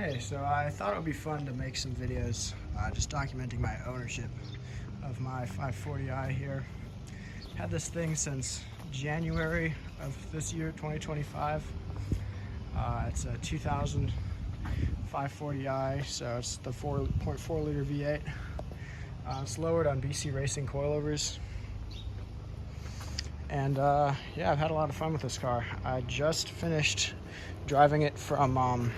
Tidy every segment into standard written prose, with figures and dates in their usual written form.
Hey, so I thought it would be fun to make some videos just documenting my ownership of my 540i here. Had this thing since January of this year, 2025. It's a 2000 540i, so it's the 4.4 liter V8. It's lowered on BC Racing coilovers. And yeah, I've had a lot of fun with this car. I just finished driving it from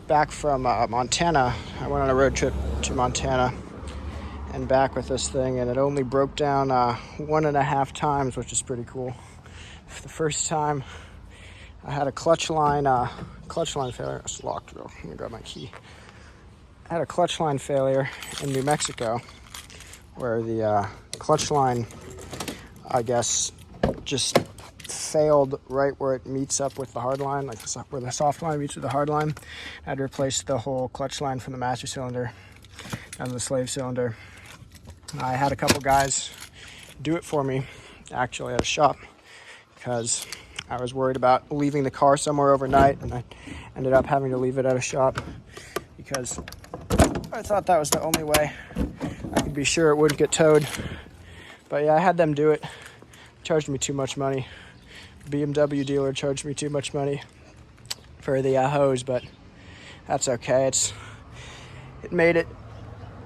back from Montana. I went on a road trip to Montana and back with this thing, and it only broke down 1.5 times, which is pretty cool. For the first time, I had a clutch line failure. It's locked, though. Let me grab my key. I had a clutch line failure in New Mexico, where the clutch line, I guess, just failed right where it meets up with the hard line, like where the soft line meets with the hard line. I had to replace the whole clutch line from the master cylinder down to the slave cylinder. I had a couple guys do it for me, actually, at a shop, because I was worried about leaving the car somewhere overnight, and I ended up having to leave it at a shop because I thought that was the only way I could be sure it wouldn't get towed. But yeah, I had them do it. Charged me too much money. BMW dealer charged me too much money for the hose, but that's okay. It made it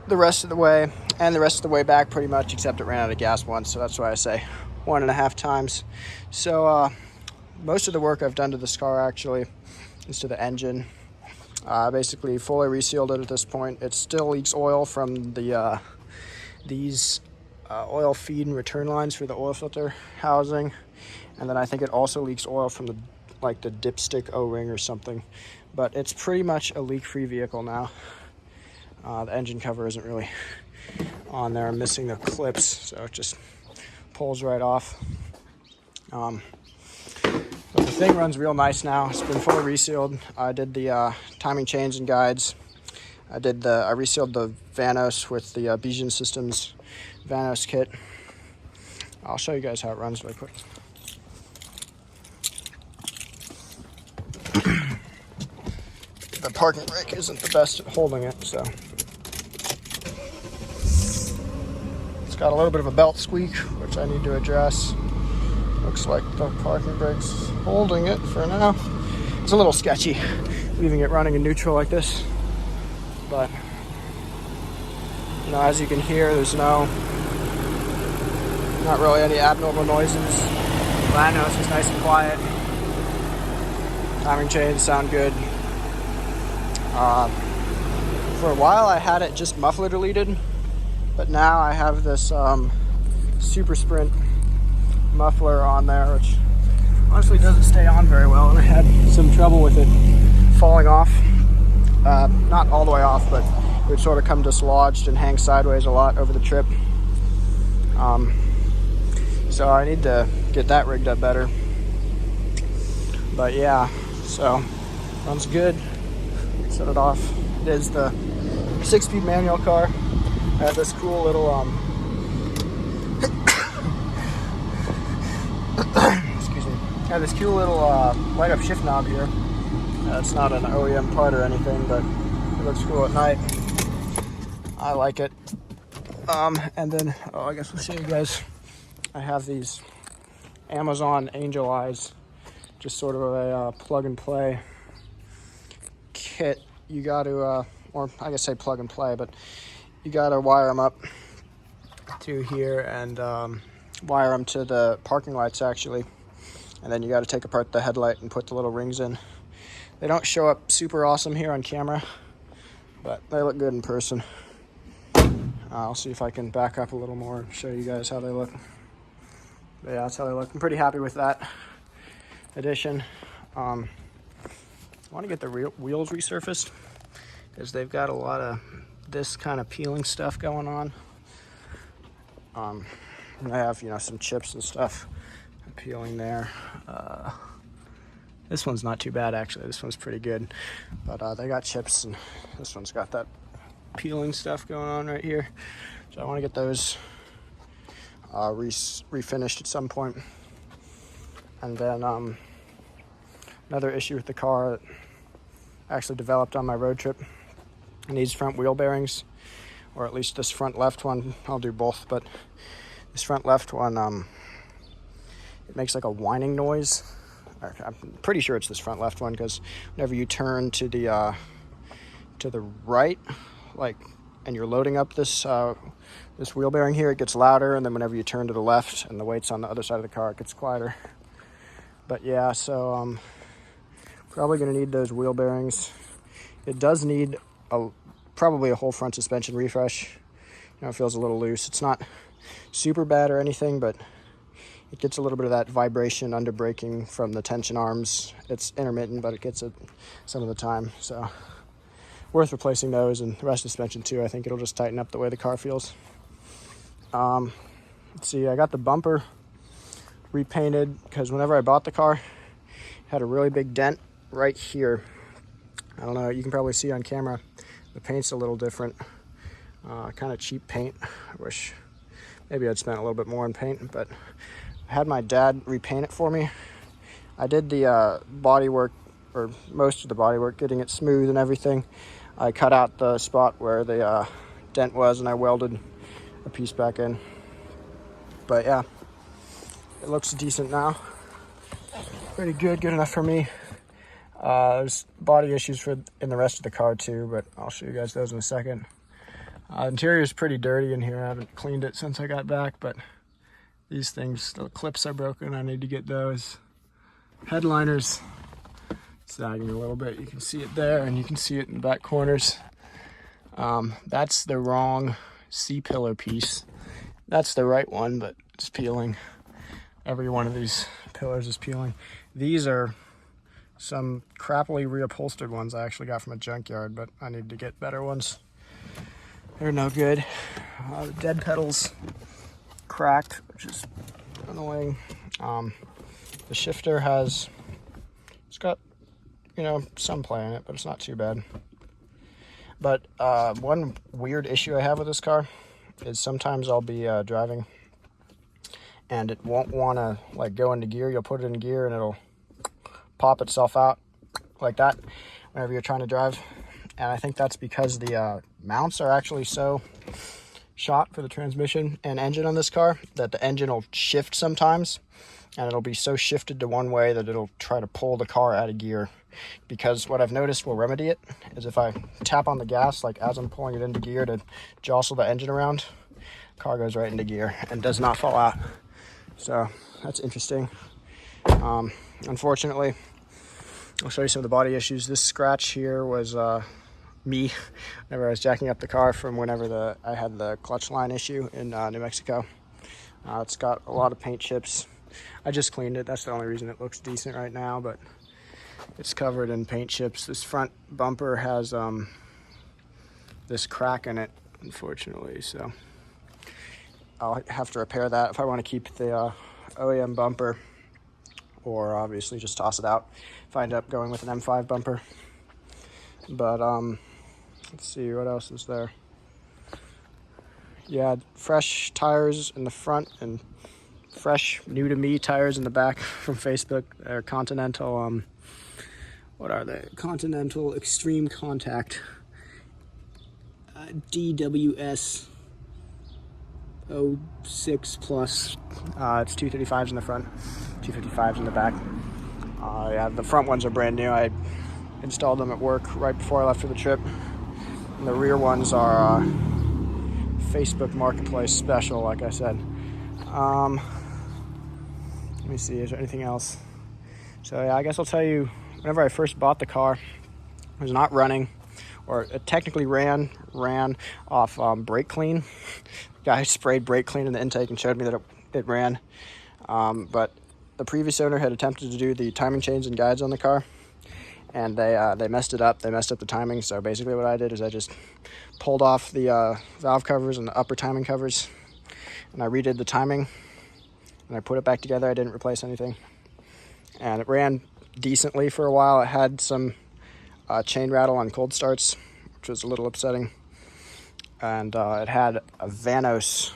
the rest of the way, and the rest of the way back pretty much, except it ran out of gas once, so that's why I say 1.5 times. So most of the work I've done to this car actually is to the engine. Basically fully resealed it at this point. It still leaks oil from the these oil feed and return lines for the oil filter housing, and then I think it also leaks oil from the dipstick O-ring or something. But it's pretty much a leak-free vehicle now. The engine cover isn't really on there. I'm missing the clips, so it just pulls right off. But the thing runs real nice now. It's been fully resealed. I did the timing chains and guides. I resealed the Vanos with the Bijan Systems Vanos kit. I'll show you guys how it runs really quick. The parking brake isn't the best at holding it, so it's got a little bit of a belt squeak, which I need to address. Looks like the parking brake's holding it for now. It's a little sketchy leaving it running in neutral like this, but as you can hear, there's not really any abnormal noises. Vanos is nice and quiet. Timing chains sound good. For a while I had it just muffler deleted, but now I have this Super Sprint muffler on there, which honestly doesn't stay on very well, and I had some trouble with it falling off. Not all the way off, but it would sort of come dislodged and hang sideways a lot over the trip. So I need to get that rigged up better. But yeah, so runs good. Set it off. It is the 6-speed manual car. I have this cool little excuse me. I have this cool little light up shift knob here. It's not an OEM part or anything, but it looks cool at night. I like it. And then I guess we'll show you guys. I have these Amazon Angel Eyes, just sort of a plug and play kit. You got to, or I guess say plug and play, but you got to wire them up to here and wire them to the parking lights actually, and then you got to take apart the headlight and put the little rings in. They don't show up super awesome here on camera, but they look good in person. I'll see if I can back up a little more and show you guys how they look. But yeah, that's how they look. I'm pretty happy with that addition. I want to get the wheels resurfaced because they've got a lot of this kind of peeling stuff going on. And I have, some chips and stuff peeling there. This one's not too bad, actually. This one's pretty good. But they got chips, and this one's got that peeling stuff going on right here. So I want to get those refinished at some point. And then another issue with the car that actually developed on my road trip. It needs front wheel bearings, or at least this front left one. I'll do both, but this front left one, it makes like a whining noise. I'm pretty sure it's this front left one, because whenever you turn to the right, like, and you're loading up this this wheel bearing here, it gets louder, and then whenever you turn to the left and the weight's on the other side of the car, it gets quieter. But yeah, so probably gonna need those wheel bearings. It does need probably a whole front suspension refresh. It feels a little loose. It's not super bad or anything, but it gets a little bit of that vibration under braking from the tension arms. It's intermittent, but it gets it some of the time. So worth replacing those, and the rest of the suspension too. I think it'll just tighten up the way the car feels. Let's see, I got the bumper repainted because whenever I bought the car, it had a really big dent right here. I don't know, you can probably see on camera, the paint's a little different. Kind of cheap paint. I wish maybe I'd spent a little bit more on paint, but I had my dad repaint it for me. I did the body work, or most of the body work, getting it smooth and everything. I cut out the spot where the dent was, and I welded a piece back in. But yeah, it looks decent now. Pretty good enough for me. There's body issues in the rest of the car too, but I'll show you guys those in a second. Interior is pretty dirty in here. I haven't cleaned it since I got back, but these things, the clips are broken. I need to get those. Headliners sagging a little bit. You can see it there, and you can see it in the back corners. That's the wrong C-pillar piece. That's the right one, but it's peeling. Every one of these pillars is peeling. These are some crappily reupholstered ones I actually got from a junkyard, but I need to get better ones. They're no good. The dead pedals cracked, which is annoying. The shifter it's got, some play in it, but it's not too bad. But one weird issue I have with this car is sometimes I'll be driving and it won't want to go into gear. You'll put it in gear and it'll pop itself out like that whenever you're trying to drive. And I think that's because the mounts are actually so shot for the transmission and engine on this car that the engine will shift sometimes, and it'll be so shifted to one way that it'll try to pull the car out of gear. Because what I've noticed will remedy it is if I tap on the gas, like as I'm pulling it into gear to jostle the engine around, the car goes right into gear and does not fall out. So that's interesting. Unfortunately, I'll show you some of the body issues. This scratch here was me whenever I was jacking up the car from whenever I had the clutch line issue in New Mexico. It's got a lot of paint chips. I just cleaned it. That's the only reason it looks decent right now, but it's covered in paint chips. This front bumper has this crack in it, unfortunately, so I'll have to repair that if I want to keep the OEM bumper, or obviously just toss it out if I end up going with an M5 bumper. But let's see, what else is there? Yeah, fresh tires in the front and fresh new to me tires in the back from Facebook. They're Continental, what are they? Continental Extreme Contact DWS 06 plus. It's 235s in the front, 255s in the back. Yeah, the front ones are brand new. I installed them at work right before I left for the trip. And the rear ones are Facebook Marketplace special, like I said. Let me see, is there anything else? So yeah, I guess I'll tell you, whenever I first bought the car, it was not running, or it technically ran off brake clean. The guy sprayed brake clean in the intake and showed me that it ran. But the previous owner had attempted to do the timing chains and guides on the car, and they messed it up. They messed up the timing. So basically what I did is I just pulled off the valve covers and the upper timing covers, and I redid the timing, and I put it back together. I didn't replace anything, and it ran decently for a while. It had some chain rattle on cold starts, which was a little upsetting, and it had a Vanos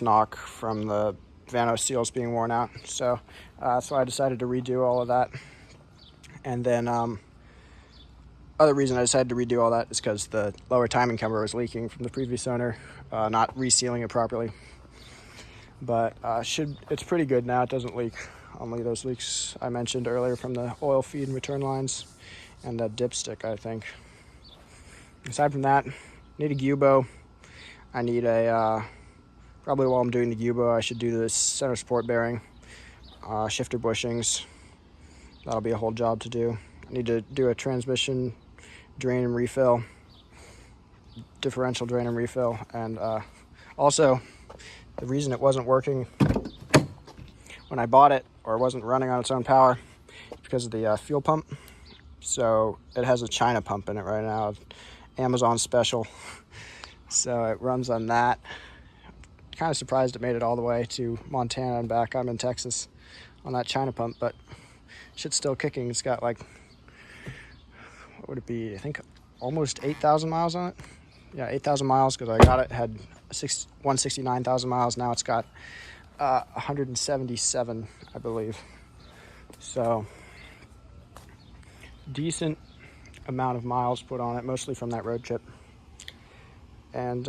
knock from the Vanos seals being worn out. So that's why I decided to redo all of that. And then other reason I decided to redo all that is because the lower timing cover was leaking from the previous owner, not resealing it properly. But it's pretty good now. It doesn't leak. Only those leaks I mentioned earlier from the oil feed and return lines and that dipstick, I think. Aside from that, need a Gubo. I need a, probably while I'm doing the Gubo, I should do the center support bearing, shifter bushings. That'll be a whole job to do. I need to do a transmission drain and refill, differential drain and refill, and also the reason it wasn't working when I bought it, or wasn't running on its own power, is because of the fuel pump. So it has a China pump in it right now, Amazon special. So it runs on that. Kind of surprised it made it all the way to Montana and back. I'm in Texas on that China pump, but shit's still kicking. It's got like, what would it be? I think almost 8,000 miles on it. Yeah, 8,000 miles, because I got it, had 169,000 miles. Now it's got 177, I believe. So decent amount of miles put on it, mostly from that road trip. And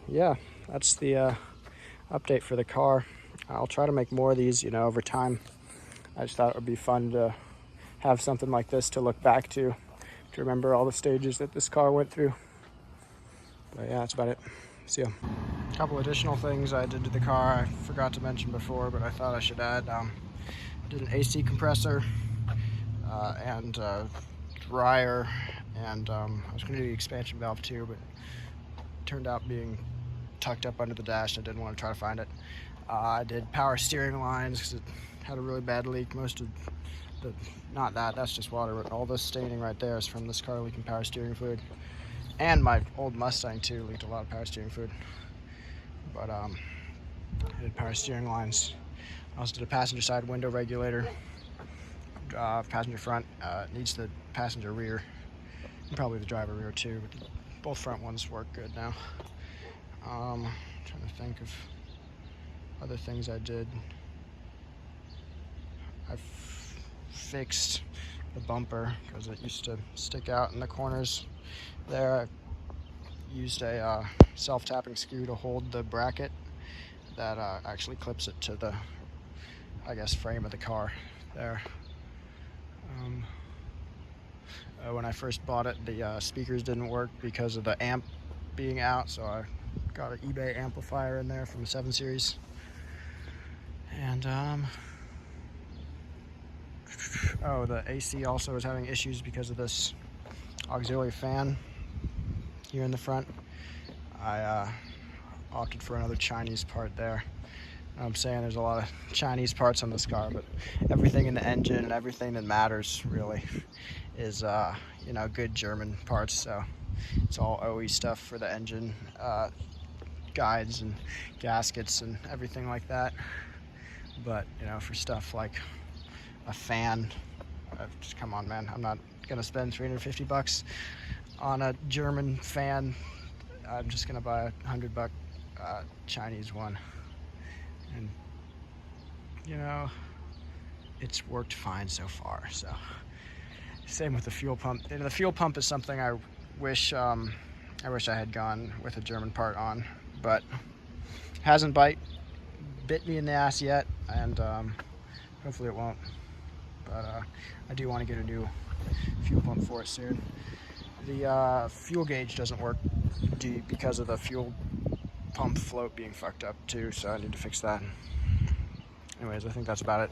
yeah, that's the update for the car. I'll try to make more of these, over time. I just thought it would be fun to have something like this to look back to remember all the stages that this car went through. But yeah, that's about it. See ya. A couple additional things I did to the car I forgot to mention before, but I thought I should add. Did an AC compressor and dryer, and I was going to do the expansion valve too, but it turned out being tucked up under the dash. I didn't want to try to find it. I did power steering lines because it had a really bad leak. Most of that's just water, but all this staining right there is from this car leaking power steering fluid. And my old Mustang too leaked a lot of power steering fluid. But I did power steering lines. I also did a passenger side window regulator. Passenger front needs the passenger rear, and probably the driver rear too, but both front ones work good now. Trying to think of other things I did. I fixed the bumper because it used to stick out in the corners there. I used a self-tapping screw to hold the bracket that actually clips it to the, frame of the car there. When I first bought it, the speakers didn't work because of the amp being out, so I got an eBay amplifier in there from the 7 Series. And the AC also was having issues because of this auxiliary fan here in the front. I opted for another Chinese part there. I'm saying there's a lot of Chinese parts on this car, but everything in the engine and everything that matters really is good German parts. So it's all OE stuff for the engine, guides and gaskets and everything like that. But for stuff like a fan, just come on, man. I'm not gonna spend $350 on a German fan. I'm just gonna buy a $100 Chinese one. And it's worked fine so far. So same with the fuel pump. The fuel pump is something I wish I had gone with a German part on, but hasn't bit me in the ass yet, and hopefully it won't. But I do want to get a new fuel pump for it soon. The fuel gauge doesn't work because of the fuel pump float being fucked up too, so I need to fix that. Anyways, I think that's about it.